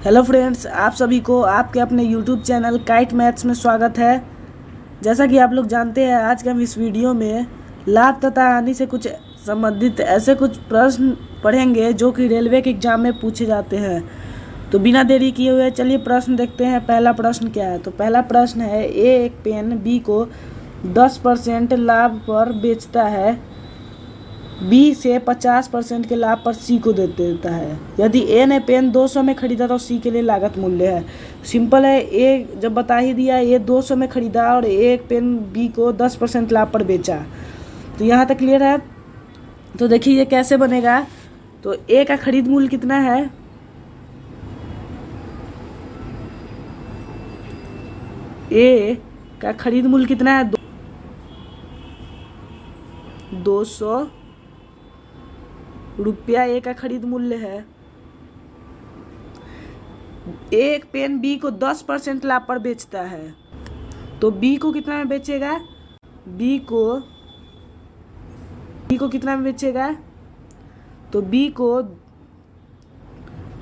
Hello friends, आप सभी को आपके अपने यूट्यूब चैनल काइट मैथ्स में स्वागत है। जैसा कि आप लोग जानते हैं, आज के हम इस वीडियो में लाभ तथा हानि से कुछ संबंधित ऐसे कुछ प्रश्न पढ़ेंगे जो कि रेलवे के एग्जाम में पूछे जाते हैं। तो बिना देरी किए हुए चलिए प्रश्न देखते हैं। पहला प्रश्न क्या है? तो पहला प्रश्न है, ए एक पेन बी को 10% लाभ पर बेचता है, बी से 50% के लाभ पर सी को दे देता है। यदि ए ने पेन 200 में खरीदा तो सी के लिए लागत मूल्य है। सिंपल है, ए जब बता ही दिया, ए 200 में खरीदा और एक पेन बी को 10% लाभ पर बेचा। तो यहाँ तक क्लियर है। तो देखिए ये कैसे बनेगा। तो ए का खरीद मूल्य कितना है? ए का खरीद मूल्य कितना है? 200 रुपया ए का खरीद मूल्य है। एक पेन बी को 10% लाभ पर बेचता है, तो बी को कितना में बेचेगा? बी को कितना में बेचेगा? तो बी को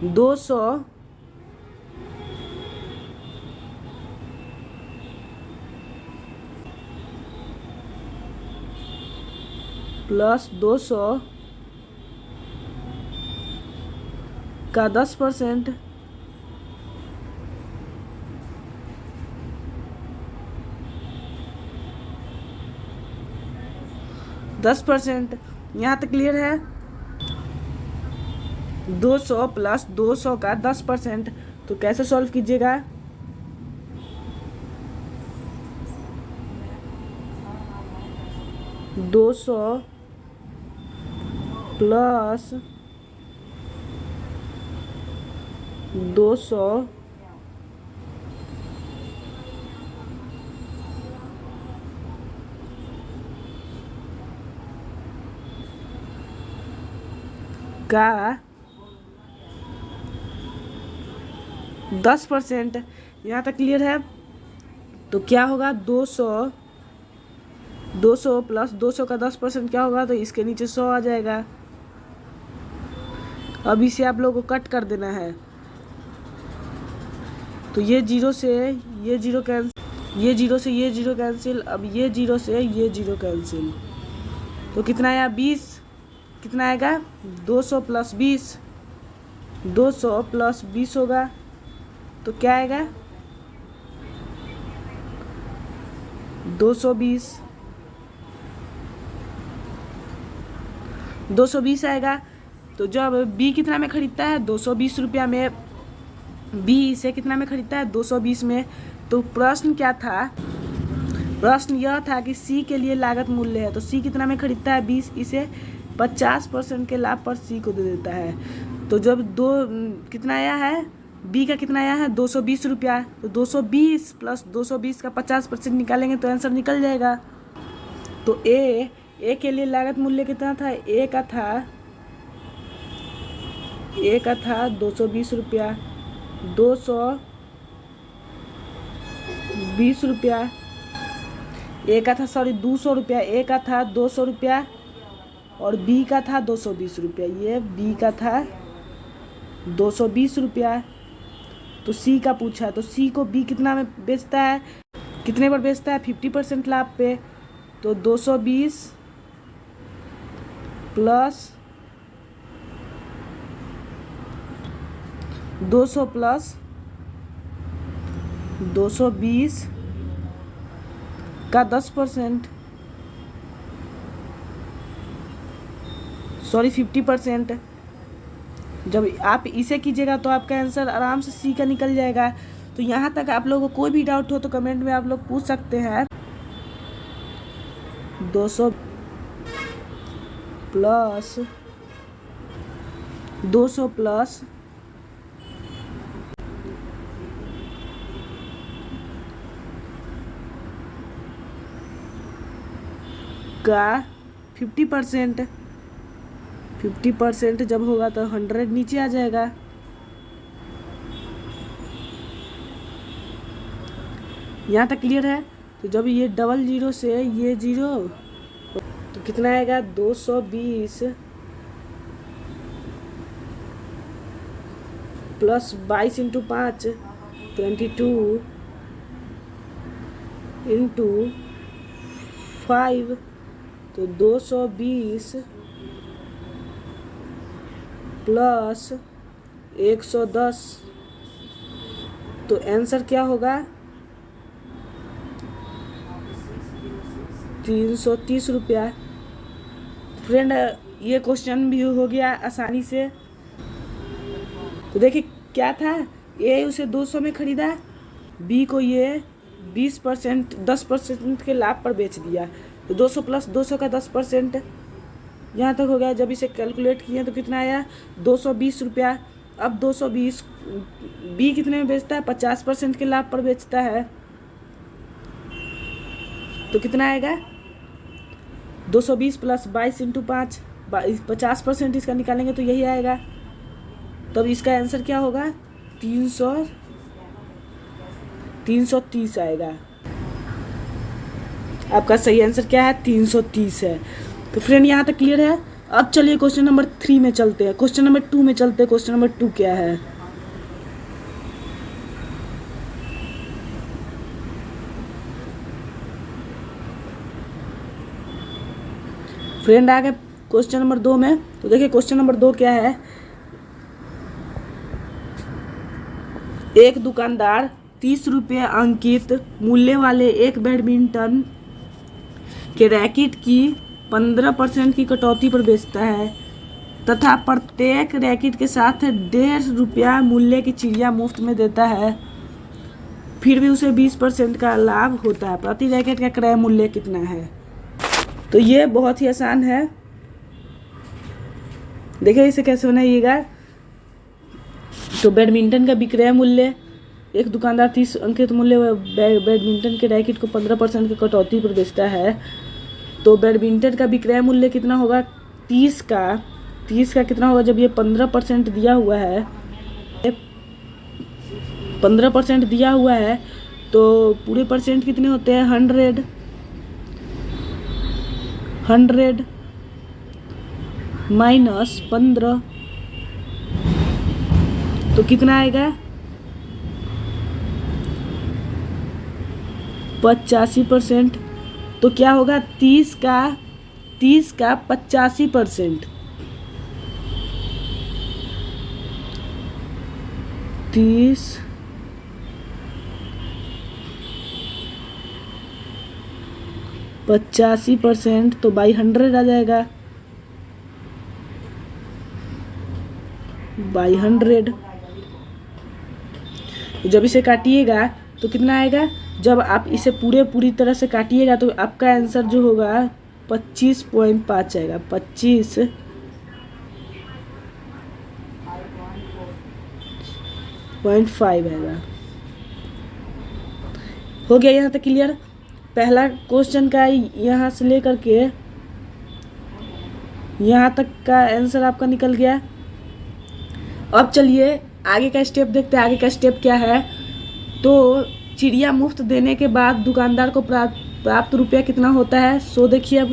200 प्लस 200 का 10%, यहाँ तक क्लियर है। 200 प्लस 200 का 10%, तो कैसे सॉल्व कीजिएगा? दो सौ प्लस 200 का 10%, यहाँ तक क्लियर है। तो क्या होगा? 200 प्लस 200 का 10% क्या होगा? तो इसके नीचे 100 आ जाएगा। अब इसे आप लोगों को कट कर देना है। तो ये जीरो से ये जीरो कैंसिल, ये जीरो से ये जीरो कैंसिल, अब ये जीरो से ये जीरो कैंसिल। तो कितना आया? 20। कितना आएगा? 200 प्लस 20, 200 प्लस 20 होगा। तो क्या आएगा? 220 आएगा। तो जब बी कितना में खरीदता है? 220 रुपया में। बी इसे कितना में खरीदता है? 220 में। तो प्रश्न क्या था? प्रश्न यह था कि सी के लिए लागत मूल्य है। तो सी कितना में खरीदता है? 20। इसे 50% के लाभ पर सी को दे देता है। तो जब कितना आया है? बी का कितना आया है? 220 रुपया। तो 220 प्लस 220 का 50% निकालेंगे तो आंसर निकल जाएगा। तो ए के लिए लागत मूल्य कितना था? ए का था 220 रुपया, 220 रुपया। ए का था 200 रुपया। ए का था 200 रुपया और बी का था 220 रुपया। ये बी का था 220 रुपया। तो सी का पूछा, तो सी को बी कितना में बेचता है? कितने पर बेचता है? 50% लाभ पे। तो 220 प्लस 200 प्लस 220 का 10%, सॉरी 50%। जब आप इसे कीजिएगा तो आपका आंसर आराम से सी का निकल जाएगा। तो यहाँ तक आप लोगों को कोई भी डाउट हो तो कमेंट में आप लोग पूछ सकते हैं। 200 प्लस 200 प्लस का 50% जब होगा तो 100 नीचे आ जाएगा। यहाँ तक क्लियर है। तो जब ये डबल जीरो से ये जीरो, तो कितना आएगा? 220 प्लस 22 इंटू 5 22 इंटू 5 तो 220 प्लस 110 तो आंसर क्या होगा 330 रुपया। फ्रेंड ये क्वेश्चन भी हो गया आसानी से। तो देखिए क्या था, ए उसे 200 में खरीदा, बी को ये 20% 10% के लाभ पर बेच दिया। तो 200 प्लस 200 का 10% यहाँ तक हो गया। जब इसे कैलकुलेट किए तो कितना आया 220 रुपया। अब 220 बी कितने में बेचता है 50% के लाभ पर बेचता है, तो कितना आएगा 220 प्लस 22 इंटू 5 50% इसका निकालेंगे तो यही आएगा। तब इसका आंसर क्या होगा 330 आएगा। आपका सही आंसर क्या है 330 है। तो फ्रेंड यहाँ तक क्लियर है। अब चलिए क्वेश्चन नंबर 3 में चलते हैं, क्वेश्चन नंबर 2 में चलते हैं। क्वेश्चन नंबर 2 क्या है, फ्रेंड आ गए क्वेश्चन नंबर 2 में। तो देखिए क्वेश्चन नंबर 2 क्या है, एक दुकानदार 30 रुपये अंकित मूल्य वाले एक बैडमिंटन के रैकेट की 15% की कटौती पर बेचता है तथा प्रत्येक रैकेट के साथ 1.5 रुपया मूल्य की चिड़िया मुफ्त में देता है, फिर भी उसे 20% का लाभ होता है। प्रति रैकेट का क्रय मूल्य कितना है। तो ये बहुत ही आसान है, देखिए इसे कैसे बनाइएगा। तो बैडमिंटन का विक्रय मूल्य, एक दुकानदार 30 अंकित मूल्य बैडमिंटन के रैकेट को 15% की कटौती पर बेचता है। तो बैडमिंटन का विक्रय मूल्य कितना होगा 30 का कितना होगा, जब ये 15% दिया हुआ है, 15% दिया हुआ है तो पूरे परसेंट कितने होते हैं 100 माइनस 15 तो कितना आएगा 85%। तो क्या होगा 30 का 85%, 30 85% तो बाई 100 आ जाएगा, बाई 100। जब इसे काटिएगा तो कितना आएगा, जब आप इसे पूरी तरह से काटिएगा तो आपका आंसर जो होगा 25.5 आएगा, 25.5 आएगा। हो गया यहाँ तक क्लियर। पहला क्वेश्चन का यहाँ से लेकर के यहाँ तक का आंसर आपका निकल गया। अब चलिए आगे का स्टेप देखते हैं। आगे का स्टेप क्या है, तो चिड़िया मुफ्त देने के बाद दुकानदार को प्राप्त रुपया कितना होता है। सो देखिए अब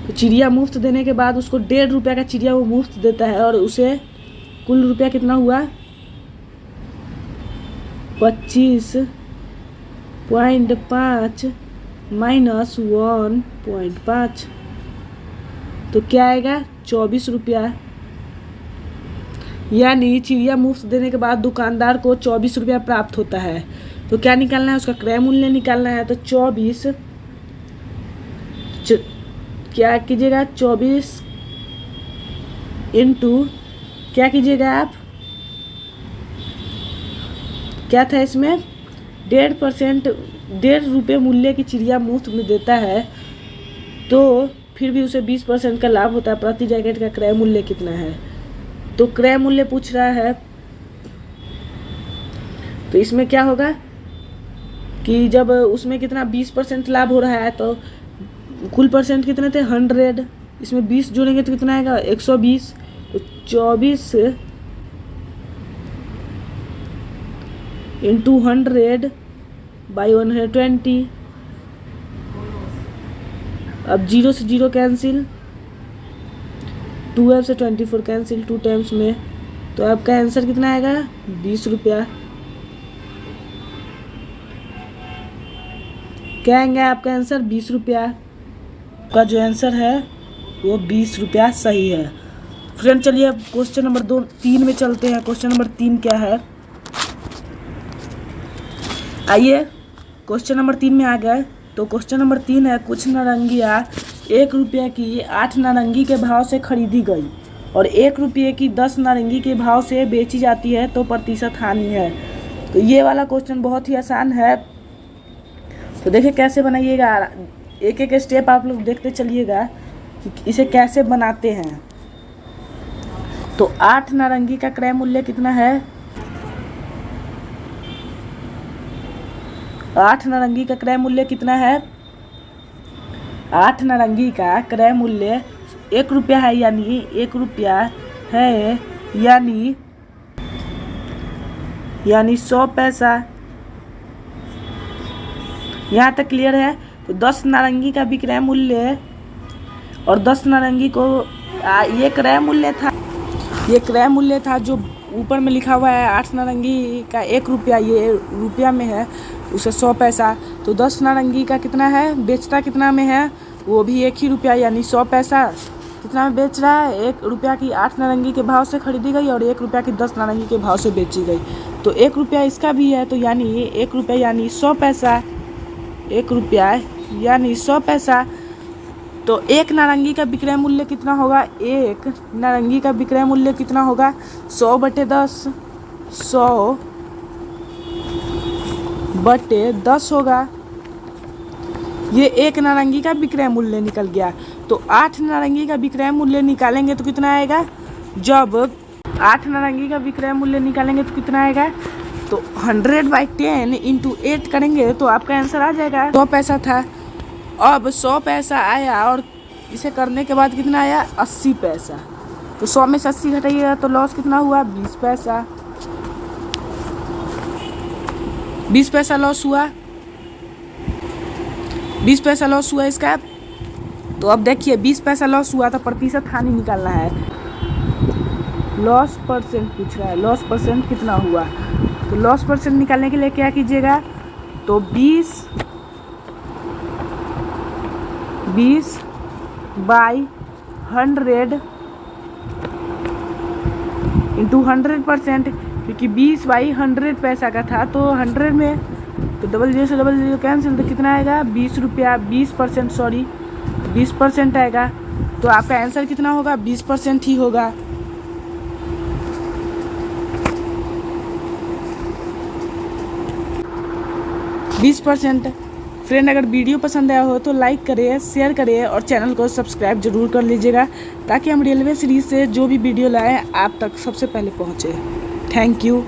तो चिड़िया मुफ्त देने के बाद उसको 1.5 रुपया का चिड़िया वो मुफ्त देता है और उसे कुल रुपया कितना हुआ 25.5 माइनस 1.5 तो क्या आएगा 24 रुपया। यानी चिड़िया मुफ्त देने के बाद दुकानदार को 24 रुपया प्राप्त होता है। तो क्या निकालना है, उसका क्रय मूल्य निकालना है। तो 24 क्या कीजिएगा 24 इंटू क्या कीजिएगा आप, क्या था इसमें 1.5 रुपये मूल्य की चिड़िया मुफ्त में देता है तो फिर भी उसे 20% का लाभ होता है। प्रति रैकेट का क्रय मूल्य कितना है, तो क्रय मूल्य पूछ रहा है। तो इसमें क्या होगा कि जब उसमें कितना 20% लाभ हो रहा है तो कुल परसेंट कितने थे 100, इसमें 20 जोड़ेंगे तो कितना आएगा 120। तो 24 इंटू 100 बाई 120। अब 0 से 0 कैंसिल 12 से 24 कैंसिल 2 टाइम्स में, तो आपका आंसर कितना आएगा 20 रुपया। क्या आएंगे आपका आंसर 20 रुपया। का जो आंसर है वो 20 रुपया सही है। फ्रेंड चलिए अब क्वेश्चन नंबर 3 में चलते हैं। क्वेश्चन नंबर 3 क्या है, आइए क्वेश्चन नंबर 3 में आ गए। तो क्वेश्चन नंबर 3 है, कुछ नारंगियाँ 1 रुपये की 8 नारंगी के भाव से खरीदी गई और 1 रुपये की 10 नारंगी के भाव से बेची जाती है तो प्रतिशत हानि है। तो ये वाला क्वेश्चन बहुत ही आसान है, तो देखिए कैसे बनाइएगा। एक एक स्टेप आप लोग देखते चलिएगा कि इसे कैसे बनाते हैं। तो 8 नारंगी का क्रय मूल्य कितना है, 8 नारंगी का क्रय मूल्य कितना है, 8 नारंगी का क्रय मूल्य 1 रुपया है, यानी 1 रुपया है यानी 100 पैसा। यहाँ तक क्लियर है। तो 10 नारंगी का विक्रय मूल्य और 10 नारंगी को ये क्रय मूल्य था जो ऊपर में लिखा हुआ है 8 नारंगी का 1 रुपया, ये रुपया में है, उसे 100 पैसा। तो 10 नारंगी का कितना है, बेचता कितना में है, वो भी 1 ही रुपया यानी 100 पैसा। कितना में बेच रहा है, 1 रुपया की 8 नारंगी के भाव से खरीदी गई और 1 रुपया की 10 नारंगी के भाव से बेची गई। तो 1 रुपया इसका भी है, तो यानी 1 रुपया यानी 100 पैसा, 1 रुपया यानी 100 पैसा। तो 1 नारंगी का विक्रय मूल्य कितना होगा, 1 नारंगी का विक्रय मूल्य कितना होगा 100/10, 100/10 होगा। ये 1 नारंगी का विक्रय मूल्य निकल गया। तो 8 नारंगी का विक्रय मूल्य निकालेंगे तो कितना आएगा, जब 8 नारंगी का विक्रय मूल्य निकालेंगे तो कितना आएगा, तो 100/10 इंटू 8 करेंगे तो आपका आंसर आ जाएगा 100 पैसा था। अब 100 पैसा आया और इसे करने के बाद कितना आया 80 पैसा। तो 100 में से 80 घटाइएगा तो लॉस कितना हुआ 20 पैसा, 20 पैसा लॉस हुआ, 20 पैसा लॉस हुआ इसका। तो अब देखिए 20 पैसा लॉस हुआ तो प्रतिशत हानि निकालना है। लॉस परसेंट पूछ रहा है, लॉस परसेंट कितना हुआ। तो लॉस परसेंट निकालने के लिए क्या कीजिएगा, तो 20/100 इंटू 100%, क्योंकि 20/100 पैसा का था तो 100 में तो 00 से 00 कैंसिल, तो कितना आएगा 20 रुपया, 20% सॉरी 20% आएगा। तो आपका आंसर कितना होगा 20% ही होगा। फ्रेंड अगर वीडियो पसंद आया हो तो लाइक करें, शेयर करें और चैनल को सब्सक्राइब जरूर कर लीजिएगा, ताकि हम रेलवे सीरीज से जो भी वीडियो लाएं आप तक सबसे पहले पहुंचे। Thank you.